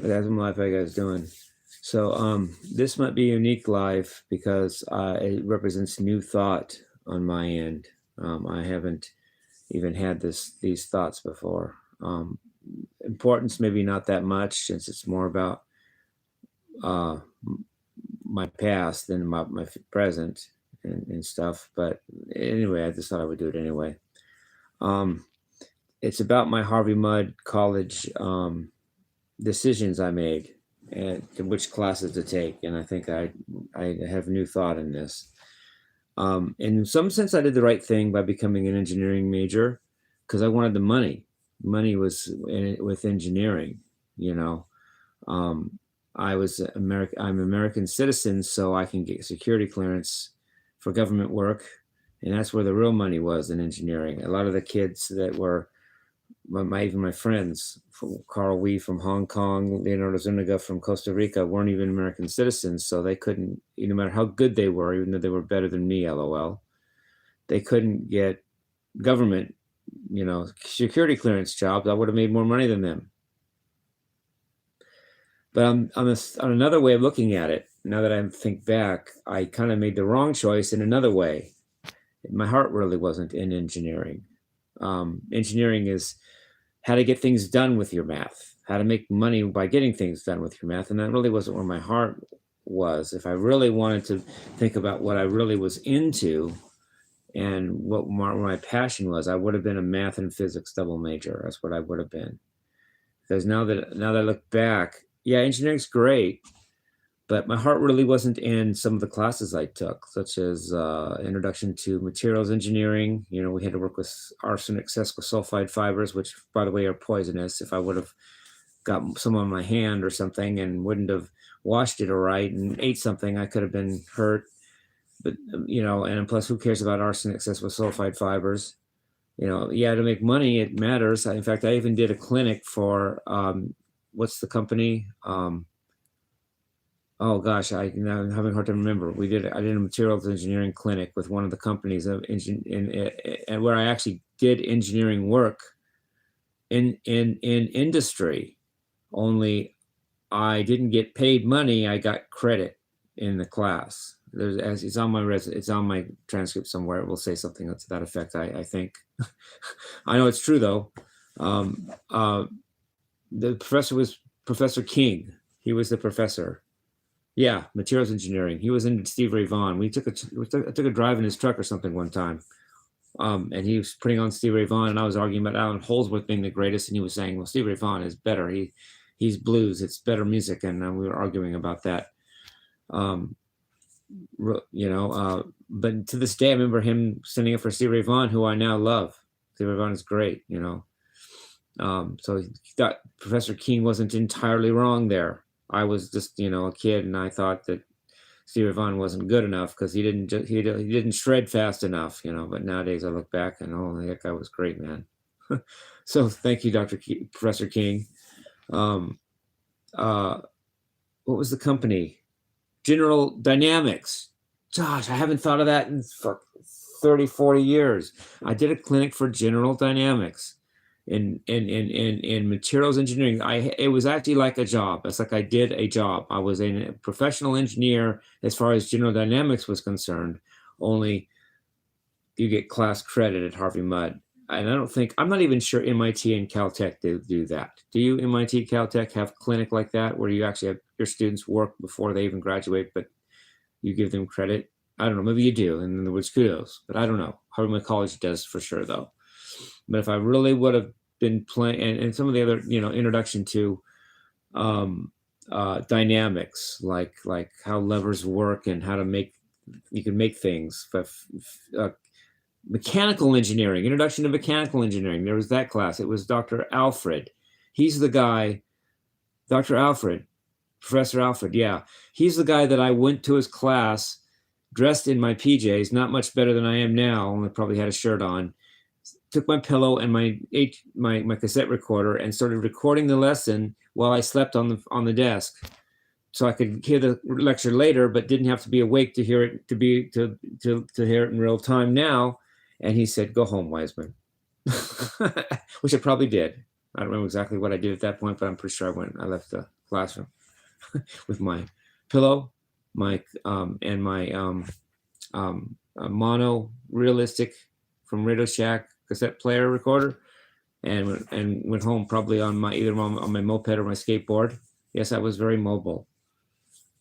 That's what my life I was doing. So this might be a unique life because it represents new thought on my end. I haven't even had these thoughts before. Importance maybe not that much since it's more about uh, my past than my present and stuff. But anyway, I just thought I would do it anyway. Um, it's about my Harvey Mudd College decisions I made and which classes to take. And I think I have new thought in this. In some sense, I did the right thing by becoming an engineering major because I wanted the money. Money was with engineering, you know. Um, I'm American citizen, so I can get security clearance for government work, and that's where the real money was in engineering. A lot of the kids that were even my friends, from Carl Wee from Hong Kong, Leonardo Zuniga from Costa Rica, weren't even American citizens, so they couldn't, no matter how good they were, even though they were better than me, LOL, they couldn't get government, security clearance jobs. I would have made more money than them. But on another way of looking at it, now that I think back, I kind of made the wrong choice in another way. My heart really wasn't in engineering. Engineering is how to get things done with your math, how to make money by getting things done with your math. And that really wasn't where my heart was. If I really wanted to think about what I really was into and what my passion was, I would have been a math and physics double major. That's what I would have been. Because now that I look back, yeah, engineering's great, but my heart really wasn't in some of the classes I took, such as Introduction to Materials Engineering. We had to work with arsenic sesquisulfide fibers, which, by the way, are poisonous. If I would have got some on my hand or something and wouldn't have washed it right and ate something, I could have been hurt. But, and plus, who cares about arsenic sesquisulfide fibers? Yeah, to make money, it matters. In fact, I even did a clinic for, what's the company? Oh gosh, I'm having a hard time remember. I did a materials engineering clinic with one of the companies and where I actually did engineering work in industry. Only I didn't get paid money. I got credit in the class. It's on my transcript somewhere. It will say something to that effect. I think. I know it's true though. The professor was Professor King. He was the professor. Yeah, materials engineering. He was in Steve Ray Vaughan. I took a drive in his truck or something one time, and he was putting on Steve Ray Vaughan, and I was arguing about Alan Holdsworth being the greatest, and he was saying, "Well, Steve Ray Vaughan is better. He's blues. It's better music," and we were arguing about that. But to this day, I remember him standing up for Steve Ray Vaughan, who I now love. Steve Ray Vaughan is great, So he thought Professor King wasn't entirely wrong there. I was just, a kid, and I thought that Steve Vaughan wasn't good enough because he didn't shred fast enough, But nowadays I look back and that guy was great, man. So thank you, Professor King. What was the company? General Dynamics. Gosh, I haven't thought of that in 30, 40 years. I did a clinic for General Dynamics. In materials engineering, it was actually like a job. It's like I did a job. I was a professional engineer as far as General Dynamics was concerned. Only you get class credit at Harvey Mudd, and I'm not even sure MIT and Caltech do that. Do you MIT, Caltech have a clinic like that where you actually have your students work before they even graduate, but you give them credit? I don't know. Maybe you do, and in other words, kudos. But I don't know. Harvey Mudd College does for sure, though. But if I really would have been playing, and some of the other, introduction to dynamics, like how levers work and how to you can make things. Mechanical engineering, introduction to mechanical engineering. There was that class. It was Dr. Alfred. He's the guy, Dr. Alfred, Professor Alfred. Yeah, he's the guy that I went to his class dressed in my PJs, not much better than I am now. Only probably had a shirt on. Took my pillow and my cassette recorder and started recording the lesson while I slept on the desk, so I could hear the lecture later, but didn't have to be awake to hear it to hear it in real time now. And he said, "Go home, Wiseman," which I probably did. I don't remember exactly what I did at that point, but I'm pretty sure I left the classroom with my pillow, my and my mono realistic from Radio Shack cassette player recorder, and went home probably on my either on my moped or my skateboard. Yes, I was very mobile.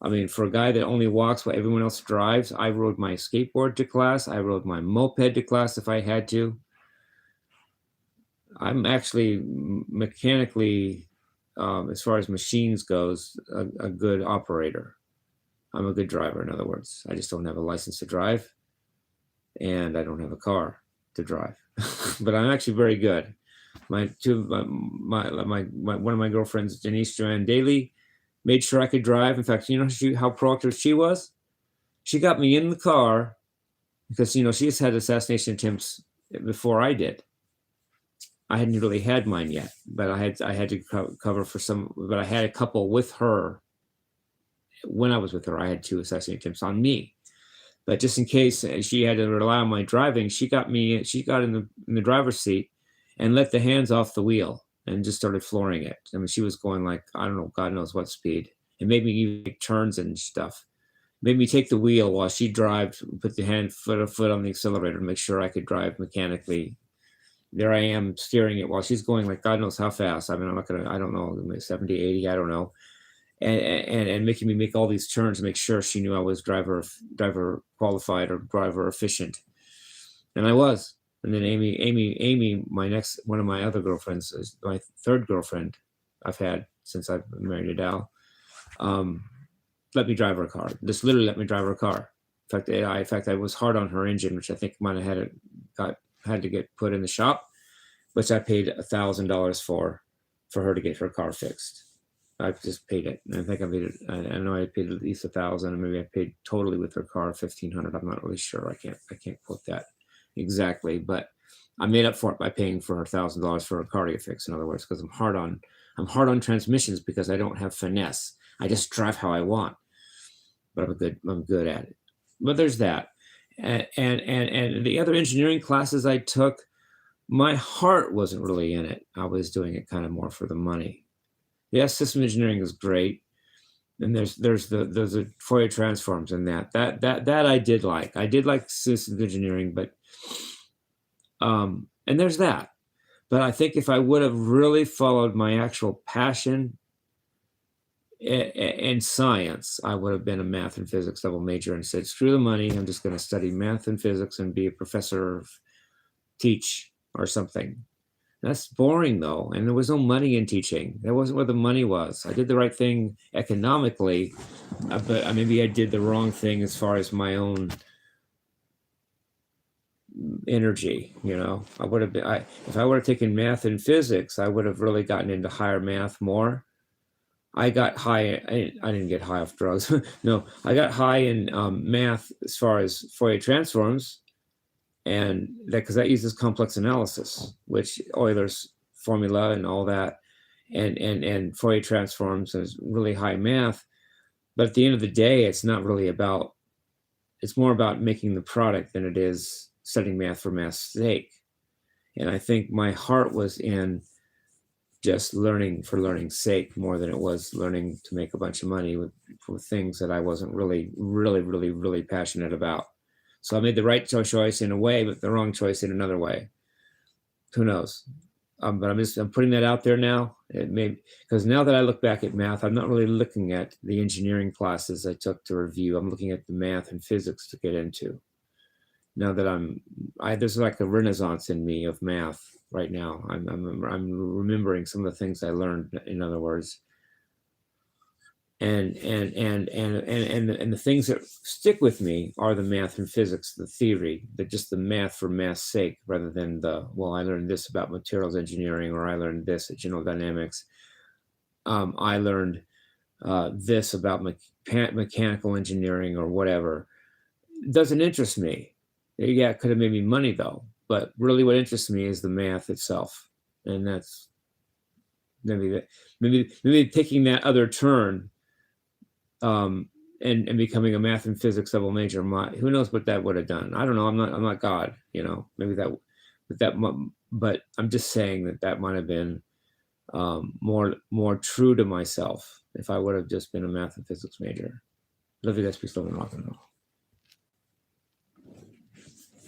I mean, for a guy that only walks while everyone else drives, I rode my skateboard to class. I rode my moped to class if I had to. I'm actually mechanically, as far as machines goes, a good operator. I'm a good driver, in other words. I just don't have a license to drive, and I don't have a car to drive. But I'm actually very good. One of my girlfriends, Denise Joanne Daly, made sure I could drive. In fact, you know how proactive she was? She got me in the car because, you know, she's had assassination attempts before I did. I hadn't really had mine yet, but I had to cover for some, but I had a couple with her. When I was with her, I had 2 assassination attempts on me. But just in case she had to rely on my driving, she got in the driver's seat and let the hands off the wheel and just started flooring it. I mean, she was going like, I don't know, God knows what speed. It made me even make turns and stuff. Made me take the wheel while she drove, put the foot on the accelerator to make sure I could drive mechanically. There I am steering it while she's going like God knows how fast. I mean, I don't know, 70, 80, I don't know. And making me make all these turns to make sure she knew I was driver qualified or driver efficient. And I was. And then Amy, one of my other girlfriends, is my 3rd girlfriend I've had since I've been married to Dal, let me drive her car. Just literally let me drive her car. In fact, I was hard on her engine, which I think might have had to get put in the shop, which I paid $1,000 for her to get her car fixed. I just paid it. And I think I paid it. I know I paid at least $1,000, and maybe I paid totally with her car $1,500. I'm not really sure. I can't quote that exactly, but I made up for it by paying for her $1,000 for her car to get fixed. In other words, because I'm hard on transmissions because I don't have finesse. I just drive how I want, but I'm good at it. But there's that, and the other engineering classes I took, my heart wasn't really in it. I was doing it kind of more for the money. Yes, system engineering is great, and there's the Fourier transforms in that I did like. I did like systems engineering, but and there's that. But I think if I would have really followed my actual passion in science, I would have been a math and physics double major and said, screw the money, I'm just going to study math and physics and be a professor, teach or something. That's boring though, and there was no money in teaching. That wasn't where the money was. I did the right thing economically, but maybe I did the wrong thing as far as my own energy. You know, if I would have taken math and physics, I would have really gotten into higher math more. I got high. I didn't get high off drugs. No, I got high in math as far as Fourier transforms. And because that uses complex analysis, which Euler's formula and all that, and Fourier transforms is really high math. But at the end of the day, it's not really about, it's more about making the product than it is studying math for math's sake. And I think my heart was in just learning for learning's sake more than it was learning to make a bunch of money with things that I wasn't really passionate about. So I made the right choice in a way, but the wrong choice in another way. Who knows? But I'm putting that out there now. It may, because now that I look back at math, I'm not really looking at the engineering classes I took to review. I'm looking at the math and physics to get into. Now that there's like a renaissance in me of math right now. I'm remembering some of the things I learned. In other words. And the things that stick with me are the math and physics, the theory, just the math for math's sake, rather than I learned this about materials engineering, or I learned this at General Dynamics. I learned this about mechanical engineering or whatever. It doesn't interest me. Yeah, it could have made me money though, but really what interests me is the math itself. And that's maybe taking that other turn and becoming a math and physics double major. Who knows what that would have done? I don't know. I'm not God, you know. Maybe but I'm just saying that might have been more true to myself if I would have just been a math and physics major. Love you guys. Peace, love, and rock and roll.